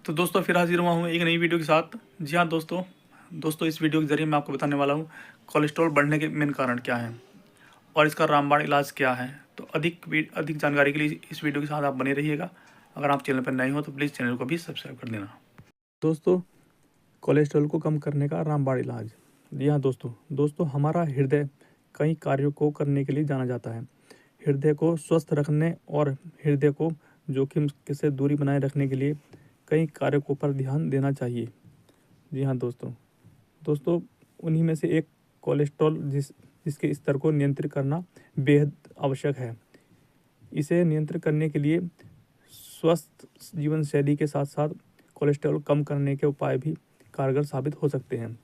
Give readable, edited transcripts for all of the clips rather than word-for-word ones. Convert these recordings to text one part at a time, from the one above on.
तो दोस्तों फिर हाजिर हुआ हूँ एक नई वीडियो के साथ। जी हाँ दोस्तों इस वीडियो के ज़रिए मैं आपको बताने वाला हूँ कोलेस्ट्रॉल बढ़ने के मेन कारण क्या हैं और इसका रामबाण इलाज क्या है। तो अधिक जानकारी के लिए इस वीडियो के साथ आप बने रहिएगा। अगर आप चैनल पर नए हो तो प्लीज़ चैनल को भी सब्सक्राइब कर देना। दोस्तों, कोलेस्ट्रॉल को कम करने का रामबाण इलाज। जी हाँ दोस्तों हमारा हृदय कई कार्यों को करने के लिए जाना जाता है। हृदय को स्वस्थ रखने और हृदय को जोखिम से दूरी बनाए रखने के लिए कई कारकों पर ध्यान देना चाहिए। जी हाँ दोस्तों उन्हीं में से एक कोलेस्ट्रॉल जिसके स्तर को नियंत्रित करना बेहद आवश्यक है। इसे नियंत्रित करने के लिए स्वस्थ जीवन शैली के साथ साथ कोलेस्ट्रॉल कम करने के उपाय भी कारगर साबित हो सकते हैं।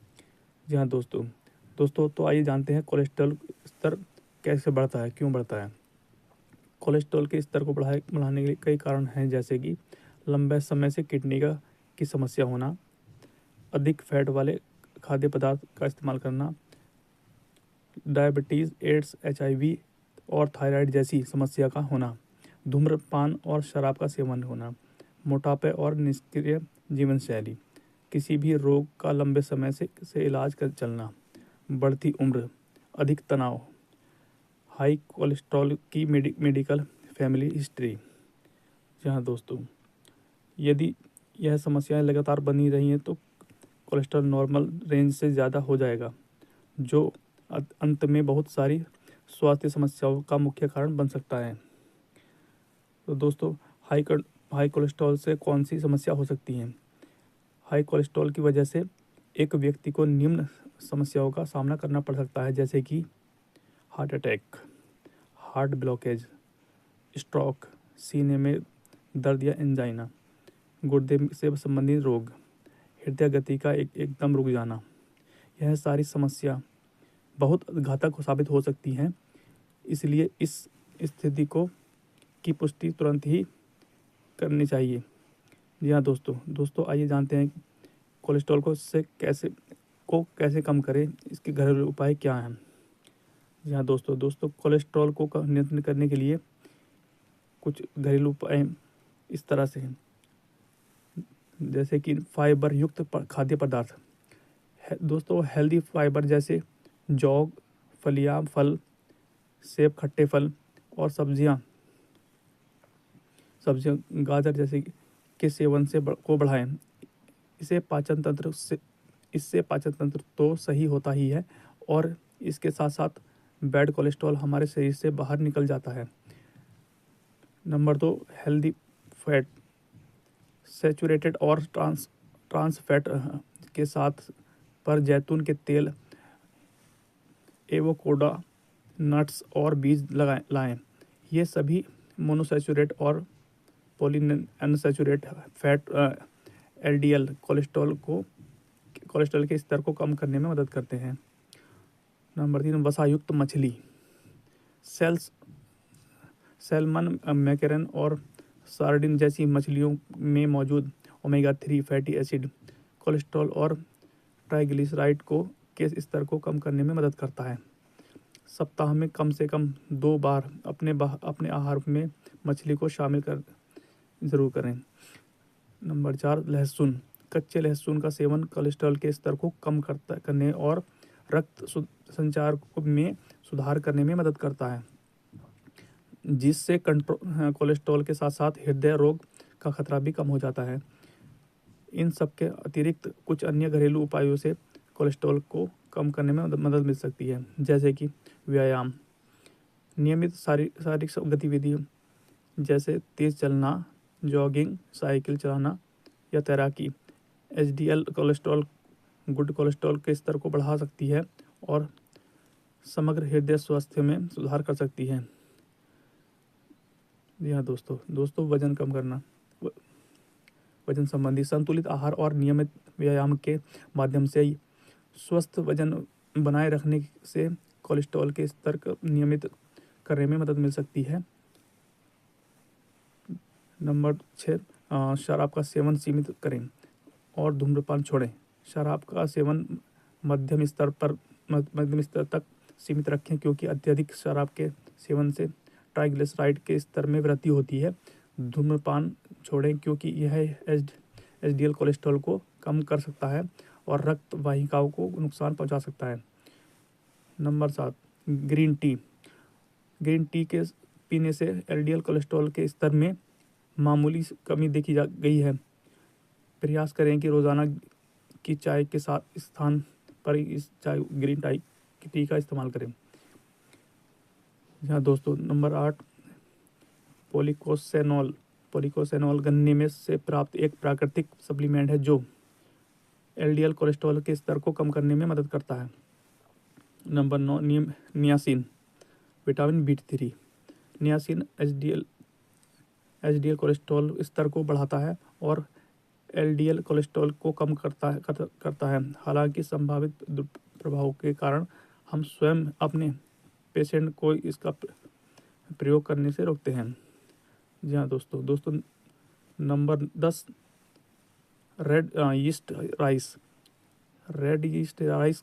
जी हाँ दोस्तों तो आइए जानते हैं कोलेस्ट्रॉल स्तर कैसे बढ़ता है, क्यों बढ़ता है। कोलेस्ट्रॉल के स्तर को बढ़ाने के कई कारण हैं, जैसे कि लंबे समय से किडनी की समस्या होना, अधिक फैट वाले खाद्य पदार्थ का इस्तेमाल करना, डायबिटीज़, एड्स, HIV और थायराइड जैसी समस्या का होना, धूम्रपान और शराब का सेवन होना, मोटापे और निष्क्रिय जीवन शैली, किसी भी रोग का लंबे समय से इलाज कर चलना, बढ़ती उम्र, अधिक तनाव, हाई कोलेस्ट्रॉल की मेडिकल फैमिली हिस्ट्री। जहाँ दोस्तों यदि यह समस्याएं लगातार बनी रही हैं तो कोलेस्ट्रॉल नॉर्मल रेंज से ज़्यादा हो जाएगा, जो अंत में बहुत सारी स्वास्थ्य समस्याओं का मुख्य कारण बन सकता है। तो दोस्तों हाई कोलेस्ट्रॉल से कौन सी समस्या हो सकती हैं। हाई कोलेस्ट्रॉल की वजह से एक व्यक्ति को निम्न समस्याओं का सामना करना पड़ सकता है, जैसे कि heart attack, heart blockage, stroke, सीने में दर्द या एंजाइना, गुर्दे से संबंधित रोग, हृदय गति का एकदम रुक जाना। यह सारी समस्या बहुत घातक साबित हो सकती हैं, इसलिए इस स्थिति की पुष्टि तुरंत ही करनी चाहिए। जी हाँ दोस्तों आइए जानते हैं कोलेस्ट्रॉल कैसे कम करें, इसके घरेलू उपाय क्या हैं। जी हाँ दोस्तों कोलेस्ट्रॉल को नियंत्रित करने के लिए कुछ घरेलू उपाय इस तरह से हैं, जैसे कि फाइबर युक्त खाद्य पदार्थ। दोस्तों हेल्दी फाइबर जैसे जौ, फलियां, फल, सेब, खट्टे फल और सब्जियां, गाजर जैसे के सेवन को बढ़ाएं। इससे पाचन तंत्र तो सही होता ही है और इसके साथ साथ बैड कोलेस्ट्रॉल हमारे शरीर से बाहर निकल जाता है। Number 2, healthy fat. सैचुरेटेड और ट्रांस फैट के साथ पर जैतून के तेल, एवोकाडो, नट्स और बीज लाएं। ये सभी मोनोसैचुरेट और पॉलीअनसैचुरेट फैट LDL कोलेस्ट्रॉल के स्तर को कम करने में मदद करते हैं। नंबर 3, वसायुक्त मछली। सैल्मन, मैकेरन और सार्डिन जैसी मछलियों में मौजूद ओमेगा 3 फैटी एसिड कोलेस्ट्रॉल और ट्राइग्लिसराइड के स्तर को कम करने में मदद करता है। सप्ताह में कम से कम 2 बार अपने आहार में मछली को शामिल ज़रूर करें। नंबर 4, लहसुन। कच्चे लहसुन का सेवन कोलेस्ट्रॉल के स्तर को कम करने और रक्त संचार में सुधार करने में मदद करता है, जिससे कोलेस्ट्रॉल के साथ साथ हृदय रोग का खतरा भी कम हो जाता है। इन सब के अतिरिक्त कुछ अन्य घरेलू उपायों से कोलेस्ट्रॉल को कम करने में मदद मिल सकती है, जैसे कि व्यायाम, नियमित शारीरिक गतिविधि जैसे तेज़ चलना, जॉगिंग, साइकिल चलाना या तैराकी गुड कोलेस्ट्रॉल के स्तर को बढ़ा सकती है और समग्र हृदय स्वास्थ्य में सुधार कर सकती है। जी हाँ दोस्तों वजन कम करना। वजन संबंधी संतुलित आहार और नियमित व्यायाम के माध्यम से स्वस्थ वजन बनाए रखने से कोलेस्ट्रॉल के स्तर को नियमित करने में मदद मिल सकती है। नंबर 6, शराब का सेवन सीमित करें और धूम्रपान छोड़ें। शराब का सेवन मध्यम स्तर तक सीमित रखें, क्योंकि अत्यधिक शराब के सेवन से ट्राइग्लिसराइड के स्तर में वृद्धि होती है। धूम्रपान छोड़ें क्योंकि यह एचडीएल कोलेस्ट्रॉल को कम कर सकता है और रक्त वाहिकाओं को नुकसान पहुंचा सकता है। Number 7, green tea. Green tea के पीने से एलडीएल कोलेस्ट्रॉल के स्तर में मामूली कमी देखी जा गई है। प्रयास करें कि रोज़ाना की चाय के साथ स्थान पर इस चाय ग्रीन टी का इस्तेमाल करें। यहाँ दोस्तों नंबर 8, पोलिकोसेनॉल। पोलिकोसेनॉल गन्ने में से प्राप्त एक प्राकृतिक सप्लीमेंट है जो एलडीएल कोलेस्ट्रॉल के स्तर को कम करने में मदद करता है। Number 9, niacin, vitamin B3. Niacin HDL cholesterol स्तर को बढ़ाता है और एलडीएल कोलेस्ट्रॉल को कम करता है। हालांकि संभावित दुष्प्रभावों के कारण हम स्वयं अपने पेशेंट को इसका प्रयोग करने से रोकते हैं। जी हाँ दोस्तों number 10, red yeast rice. Red yeast rice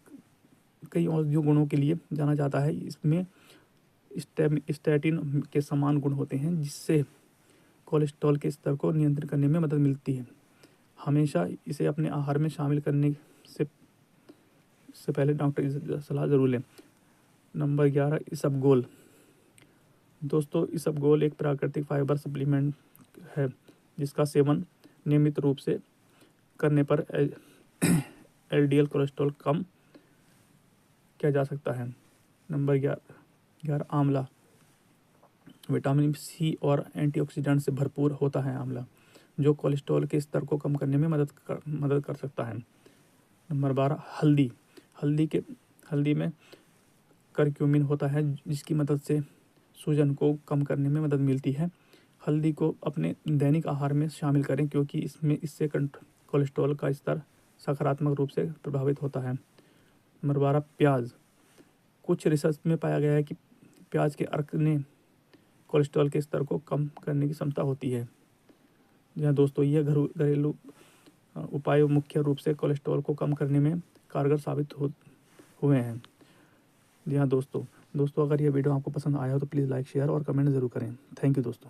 कई औषधीय गुणों के लिए जाना जाता है। इसमें स्टैटिन के समान गुण होते हैं जिससे कोलेस्ट्रॉल के स्तर को नियंत्रित करने में मदद मिलती है। हमेशा इसे अपने आहार में शामिल करने से पहले डॉक्टर की सलाह ज़रूर लें। नंबर 11, इसबगोल। दोस्तों इसबगोल एक प्राकृतिक फाइबर सप्लीमेंट है जिसका सेवन नियमित रूप से करने पर एलडीएल कोलेस्ट्रॉल कम किया जा सकता है। नंबर 11, आंवला। विटामिन सी और एंटीऑक्सीडेंट से भरपूर होता है आंवला, जो कोलेस्ट्रॉल के स्तर को कम करने में मदद कर सकता है। नंबर 12, हल्दी। हल्दी में करक्यूमिन होता है जिसकी मदद से सूजन को कम करने में मदद मिलती है। हल्दी को अपने दैनिक आहार में शामिल करें क्योंकि इससे कोलेस्ट्रॉल का स्तर सकारात्मक रूप से प्रभावित होता है। नंबर 12, प्याज। कुछ रिसर्च में पाया गया है कि प्याज के अर्क ने कोलेस्ट्रॉल के स्तर को कम करने की क्षमता होती है। जहाँ दोस्तों यह घरेलू उपाय मुख्य रूप से कोलेस्ट्रॉल को कम करने में कारगर साबित हुए हैं। जी हाँ दोस्तों अगर यह वीडियो आपको पसंद आया हो तो प्लीज़ लाइक, शेयर और कमेंट ज़रूर करें। थैंक यू दोस्तों।